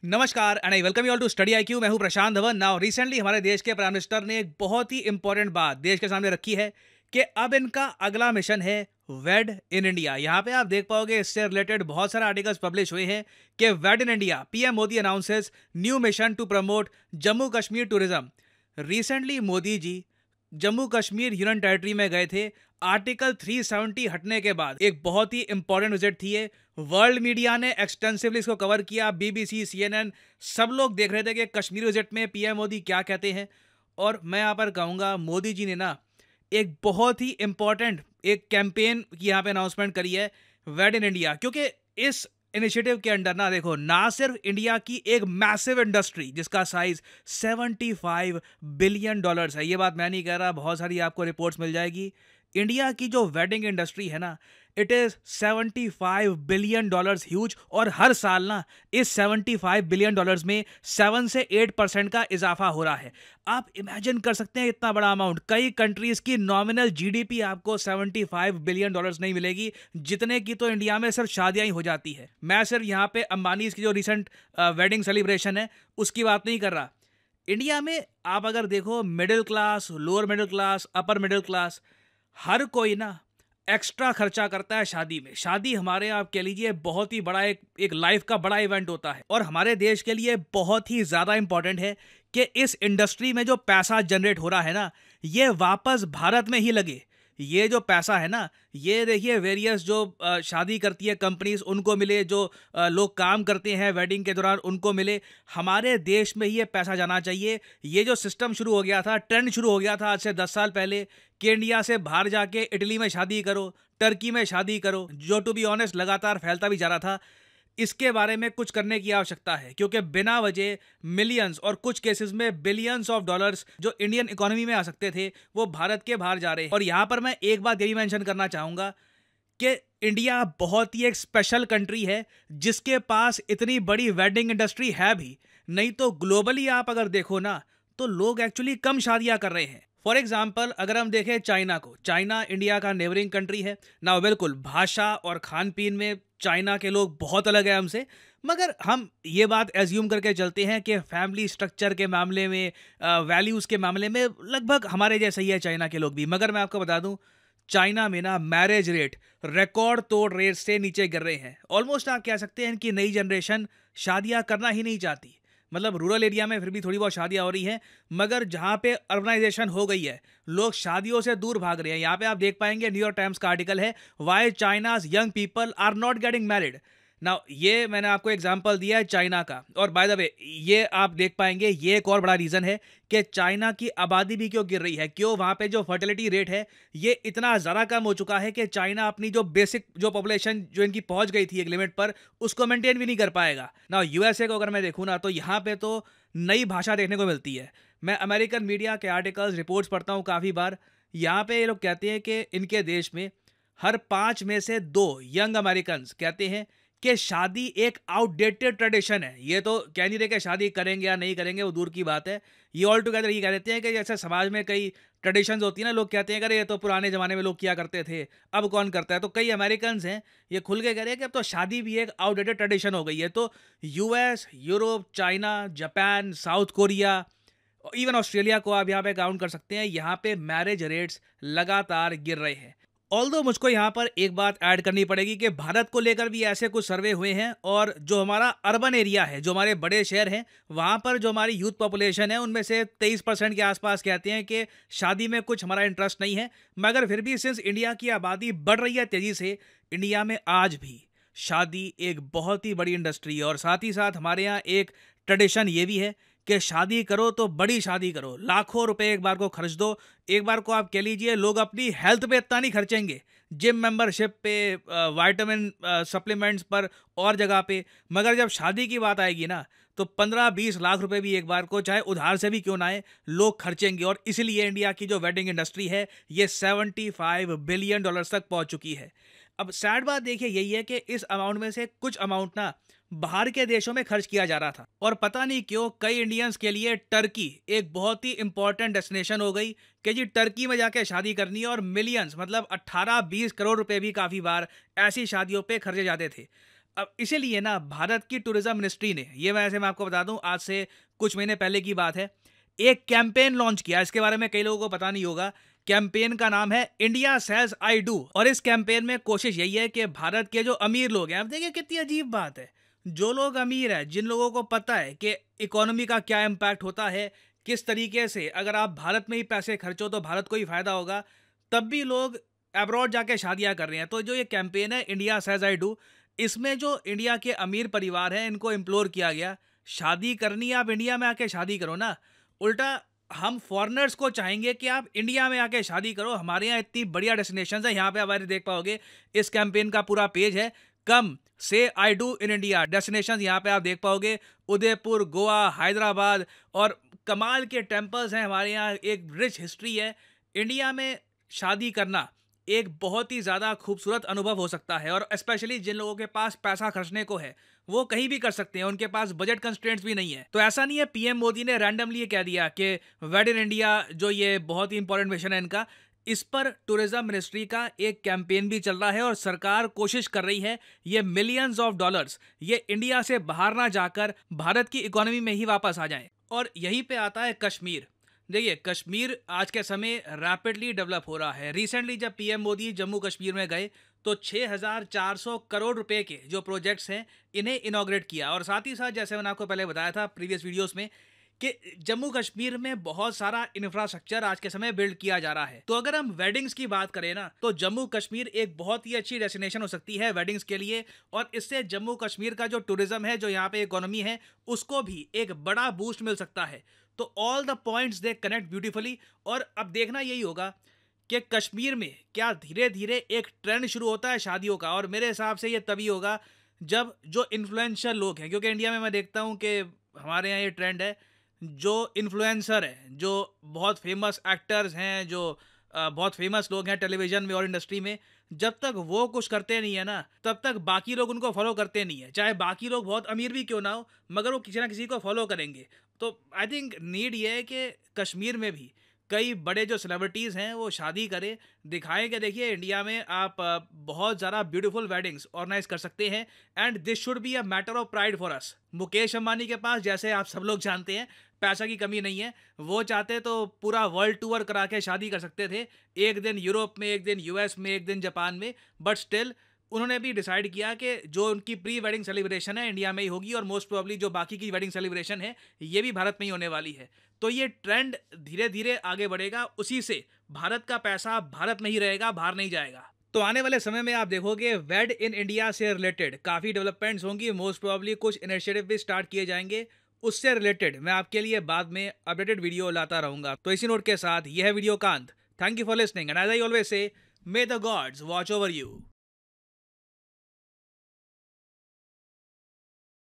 नमस्कार and I welcome you all to Study IQ. मैं हूं प्रशांत धवन। नाउ रिसेंटली हमारे देश के प्राइम मिनिस्टर ने एक बहुत ही इंपॉर्टेंट बात देश के सामने रखी है कि अब इनका अगला मिशन है वेड इन इंडिया। यहां पे आप देख पाओगे इससे रिलेटेड बहुत सारे आर्टिकल्स पब्लिश हुए हैं कि wed in India PM Modi announces new mission to promote Jammu Kashmir tourism. Recently Modi ji Jammu Kashmir union territory में गए थे। आर्टिकल 370 हटने के बाद एक बहुत ही इंपॉर्टेंट विजिट थी ये। वर्ल्ड मीडिया ने एक्सटेंसिवली इसको कवर किया। बीबीसी, सीएनएन सब लोग देख रहे थे कि कश्मीर विजिट में पीएम मोदी क्या कहते हैं। और मैं यहाँ पर कहूँगा मोदी जी ने ना एक बहुत ही इंपॉर्टेंट एक कैंपेन की यहाँ पे अनाउंसमेंट करी है, वेड इन इंडिया। क्योंकि इस इनिशिएटिव के अंडर ना देखो, ना सिर्फ इंडिया की एक मैसिव इंडस्ट्री जिसका साइज 75 बिलियन डॉलर्स है, ये बात मैं नहीं कह रहा, बहुत सारी आपको रिपोर्ट्स मिल जाएगी। इंडिया की जो वेडिंग इंडस्ट्री है ना, it is 75 billion dollars huge. और हर साल ना इस 75 बिलियन डॉलर्स में 7 से 8% का इजाफा हो रहा है। आप इमेजिन कर सकते हैं इतना बड़ा अमाउंट। कई कंट्रीज की नॉमिनल जीडीपी आपको 75 बिलियन डॉलर्स नहीं मिलेगी, जितने की तो इंडिया में सिर्फ शादियां ही हो जाती है। मैं सिर्फ यहाँ पे अंबानी की जो रिसेंट वेडिंग सेलिब्रेशन है उसकी बात नहीं कर रहा। इंडिया में आप अगर देखो, middle class, lower middle class, upper middle class, हर कोई ना एक्स्ट्रा खर्चा करता है शादी में। शादी हमारे आप कह लीजिए बहुत ही बड़ा एक लाइफ का बड़ा इवेंट होता है और हमारे देश के लिए बहुत ही ज़्यादा इंपॉर्टेंट है कि इस इंडस्ट्री में जो पैसा जनरेट हो रहा है ना, ये वापस भारत में ही लगे। ये जो पैसा है ना, ये देखिए वेरियस जो शादी करती है कंपनीज उनको मिले, जो लोग काम करते हैं वेडिंग के दौरान उनको मिले। हमारे देश में ही ये पैसा जाना चाहिए। ये जो सिस्टम शुरू हो गया था, ट्रेंड शुरू हो गया था आज से 10 साल पहले कि इंडिया से बाहर जाके इटली में शादी करो, टर्की में शादी करो, जो टू बी ऑनेस्ट लगातार फैलता भी जा रहा था। इसके बारे में कुछ करने की आवश्यकता है, क्योंकि बिना वजह मिलियंस और कुछ केसेस में बिलियंस ऑफ डॉलर्स जो इंडियन इकोनॉमी में आ सकते थे वो भारत के बाहर जा रहे हैं। और यहां पर मैं एक बात यही मेंशन करना चाहूंगा कि इंडिया बहुत ही एक स्पेशल कंट्री है जिसके पास इतनी बड़ी वेडिंग इंडस्ट्री है भी। नहीं तो ग्लोबली आप अगर देखो ना, तो लोग एक्चुअली कम शादियां कर रहे हैं। फॉर एग्जाम्पल अगर हम देखें चाइना को, चाइना इंडिया का नेबरिंग कंट्री है ना। बिल्कुल भाषा और खान पीन में चाइना के लोग बहुत अलग है हमसे, मगर हम ये बात एज्यूम करके चलते हैं कि फैमिली स्ट्रक्चर के मामले में, वैल्यूज़ के मामले में लगभग हमारे जैसे ही है चाइना के लोग भी। मगर मैं आपको बता दूं, चाइना में ना मैरिज रेट रिकॉर्ड तोड़ रेट से नीचे गिर रहे हैं। ऑलमोस्ट आप कह सकते हैं कि नई जनरेशन शादियां करना ही नहीं चाहती। मतलब रूरल एरिया में फिर भी थोड़ी बहुत शादियां हो रही हैं, मगर जहां पे अर्बनाइजेशन हो गई है लोग शादियों से दूर भाग रहे हैं। यहाँ पे आप देख पाएंगे न्यूयॉर्क टाइम्स का आर्टिकल है, why China's young people are not getting married. ना ये मैंने आपको एग्जांपल दिया है चाइना का। और बाय द वे ये आप देख पाएंगे ये एक और बड़ा रीज़न है कि चाइना की आबादी भी क्यों गिर रही है, क्यों वहाँ पे जो फर्टिलिटी रेट है ये इतना ज़्यादा कम हो चुका है कि चाइना अपनी जो बेसिक जो पॉपुलेशन जो इनकी पहुँच गई थी एक लिमिट पर, उसको मेंटेन भी नहीं कर पाएगा ना। यूएसए को अगर मैं देखूँ ना, तो यहाँ पे तो नई भाषा देखने को मिलती है। मैं अमेरिकन मीडिया के आर्टिकल्स, रिपोर्ट्स पढ़ता हूँ काफ़ी बार। यहाँ पे ये लोग कहते हैं कि इनके देश में हर 5 में से 2 यंग अमेरिकन कहते हैं कि शादी एक आउटडेटेड ट्रेडिशन है। ये तो कह नहीं रहे कि शादी करेंगे या नहीं करेंगे, वो दूर की बात है। ये ऑल टुगेदर ये कह देते हैं कि जैसे समाज में कई ट्रेडिशंस होती है ना, लोग कहते हैं अरे ये तो पुराने ज़माने में लोग किया करते थे, अब कौन करता है। तो कई अमेरिकन हैं ये खुल के कह रहे हैं कि अब तो शादी भी एक आउटडेटेड ट्रेडिशन हो गई है। तो US, Europe, China, Japan, south Korea, even Australia को आप यहाँ पे काउंट कर सकते हैं, यहाँ पे मैरिज रेट्स लगातार गिर रहे हैं। ऑल्दो मुझको यहाँ पर एक बात ऐड करनी पड़ेगी कि भारत को लेकर भी ऐसे कुछ सर्वे हुए हैं, और जो हमारा अर्बन एरिया है, जो हमारे बड़े शहर हैं, वहाँ पर जो हमारी यूथ पॉपुलेशन है उनमें से 23% के आसपास कहते हैं कि शादी में कुछ हमारा इंटरेस्ट नहीं है। मगर फिर भी सिंस इंडिया की आबादी बढ़ रही है तेज़ी से, इंडिया में आज भी शादी एक बहुत ही बड़ी इंडस्ट्री है। और साथ ही साथ हमारे यहाँ एक ट्रेडिशन ये भी है कि शादी करो तो बड़ी शादी करो, लाखों रुपए एक बार को खर्च दो। एक बार को आप कह लीजिए लोग अपनी हेल्थ पे इतना नहीं खर्चेंगे, जिम मेंबरशिप पे, विटामिन सप्लीमेंट्स पर और जगह पे। मगर जब शादी की बात आएगी ना, तो 15-20 लाख रुपए भी एक बार को चाहे उधार से भी क्यों ना आए, लोग खर्चेंगे। और इसलिए इंडिया की जो वेडिंग इंडस्ट्री है ये 75 बिलियन डॉलर्स तक पहुंच चुकी है। अब सैड बात देखिए यही है कि इस अमाउंट में से कुछ अमाउंट ना बाहर के देशों में खर्च किया जा रहा था। और पता नहीं क्यों कई इंडियंस के लिए टर्की एक बहुत ही इंपॉर्टेंट डेस्टिनेशन हो गई कि जी टर्की में जाके शादी करनी है। और मिलियंस मतलब 18-20 करोड़ रुपए भी काफ़ी बार ऐसी शादियों पे खर्चे जाते थे। अब इसीलिए ना भारत की टूरिज्म मिनिस्ट्री ने, ये मैं आपको बता दूं, आज से कुछ महीने पहले की बात है, एक कैंपेन लॉन्च किया। इसके बारे में कई लोगों को पता नहीं होगा। कैंपेन का नाम है इंडिया सेज आई डू। और इस कैंपेन में कोशिश यही है कि भारत के जो अमीर लोग हैं, अब देखिए कितनी अजीब बात है, जो लोग अमीर है, जिन लोगों को पता है कि इकोनॉमी का क्या इम्पैक्ट होता है, किस तरीके से अगर आप भारत में ही पैसे खर्चो तो भारत को ही फायदा होगा, तब भी लोग अब्रॉड जाके शादियां कर रहे हैं। तो जो ये कैंपेन है इंडिया सेज आई डू, इसमें जो इंडिया के अमीर परिवार हैं इनको इम्प्लोर किया गया, शादी करनी है आप इंडिया में आके शादी करो ना। उल्टा हम फॉरेनर्स को चाहेंगे कि आप इंडिया में आके शादी करो, हमारे यहाँ इतनी बढ़िया डेस्टिनेशन है। यहाँ पे आप देख पाओगे, इस कैंपेन का पूरा पेज है, कम से I do in India destination. यहाँ पे आप देख पाओगे उदयपुर, गोवा, हैदराबाद, और कमाल के टेम्पल्स हैं हमारे यहाँ, एक रिच हिस्ट्री है। इंडिया में शादी करना एक बहुत ही ज़्यादा खूबसूरत अनुभव हो सकता है, और स्पेशली जिन लोगों के पास पैसा खर्चने को है वो कहीं भी कर सकते हैं, उनके पास बजट कंस्ट्रेंट्स भी नहीं है। तो ऐसा नहीं है पीएम मोदी ने रैंडमली ये कह दिया कि वेड इन इंडिया, जो ये बहुत ही इंपॉर्टेंट मिशन है इनका, इस पर टूरिज्म मिनिस्ट्री का एक कैंपेन भी चल रहा है और सरकार कोशिश कर रही है ये मिलियंस ऑफ डॉलर्स ये इंडिया से बाहर ना जाकर भारत की इकोनॉमी में ही वापस आ जाएं। और यहीं पे आता है कश्मीर। देखिए, कश्मीर आज के समय रैपिडली डेवलप हो रहा है। रिसेंटली जब पीएम मोदी जम्मू कश्मीर में गए तो 6,400 करोड़ रुपए के जो प्रोजेक्ट्स हैं इन्हें इनॉग्रेट किया। और साथ ही साथ, जैसे मैंने आपको पहले बताया था प्रीवियस वीडियोस में, कि जम्मू कश्मीर में बहुत सारा इंफ्रास्ट्रक्चर आज के समय बिल्ड किया जा रहा है। तो अगर हम वेडिंग्स की बात करें ना, तो जम्मू कश्मीर एक बहुत ही अच्छी डेस्टिनेशन हो सकती है वेडिंग्स के लिए, और इससे जम्मू कश्मीर का जो टूरिज्म है, जो यहाँ पे इकोनॉमी है, उसको भी एक बड़ा बूस्ट मिल सकता है। तो all the points they connect beautifully. और अब देखना यही होगा कि कश्मीर में क्या धीरे धीरे एक ट्रेंड शुरू होता है शादियों का। और मेरे हिसाब से ये तभी होगा जब जो इन्फ्लुएंशियल लोग हैं, क्योंकि इंडिया में मैं देखता हूँ कि हमारे यहाँ ये ट्रेंड है, जो इन्फ्लुएंसर हैं, जो बहुत फेमस एक्टर्स हैं, जो बहुत फेमस लोग हैं टेलीविजन में और इंडस्ट्री में, जब तक वो कुछ करते नहीं है ना, तब तक बाकी लोग उनको फॉलो करते नहीं है। चाहे बाकी लोग बहुत अमीर भी क्यों ना हो, मगर वो किसी ना किसी को फॉलो करेंगे। तो आई थिंक नीड ये है कि कश्मीर में भी कई बड़े जो सेलिब्रिटीज़ हैं वो शादी करें, दिखाएं कि देखिए इंडिया में आप बहुत ज़्यादा ब्यूटीफुल वेडिंग्स ऑर्गेनाइज कर सकते हैं, and this should be a matter of pride for us. Mukesh Ambani के पास, जैसे आप सब लोग जानते हैं, पैसा की कमी नहीं है। वो चाहते तो पूरा वर्ल्ड टूर करा के शादी कर सकते थे, एक दिन यूरोप में, एक दिन यूएस में, एक दिन जापान में, बट स्टिल उन्होंने भी डिसाइड किया कि जो उनकी प्री वेडिंग सेलिब्रेशन है इंडिया में ही होगी, और मोस्ट प्रोबेबली जो बाकी की वेडिंग सेलिब्रेशन है ये भी भारत में ही होने वाली है। तो ये ट्रेंड धीरे धीरे आगे बढ़ेगा, उसी से भारत का पैसा भारत में ही रहेगा, बाहर नहीं जाएगा। तो आने वाले समय में आप देखोगे वेड इन इंडिया से रिलेटेड काफ़ी डेवलपमेंट्स होंगी, मोस्ट प्रोबेबली कुछ इनिशिएटिव भी स्टार्ट किए जाएंगे। उससे रिलेटेड मैं आपके लिए बाद में अपडेटेड वीडियो लाता रहूंगा। तो इसी नोट के साथ यह है वीडियो कांत। Thank you for listening, and as I always say, may the gods watch over you.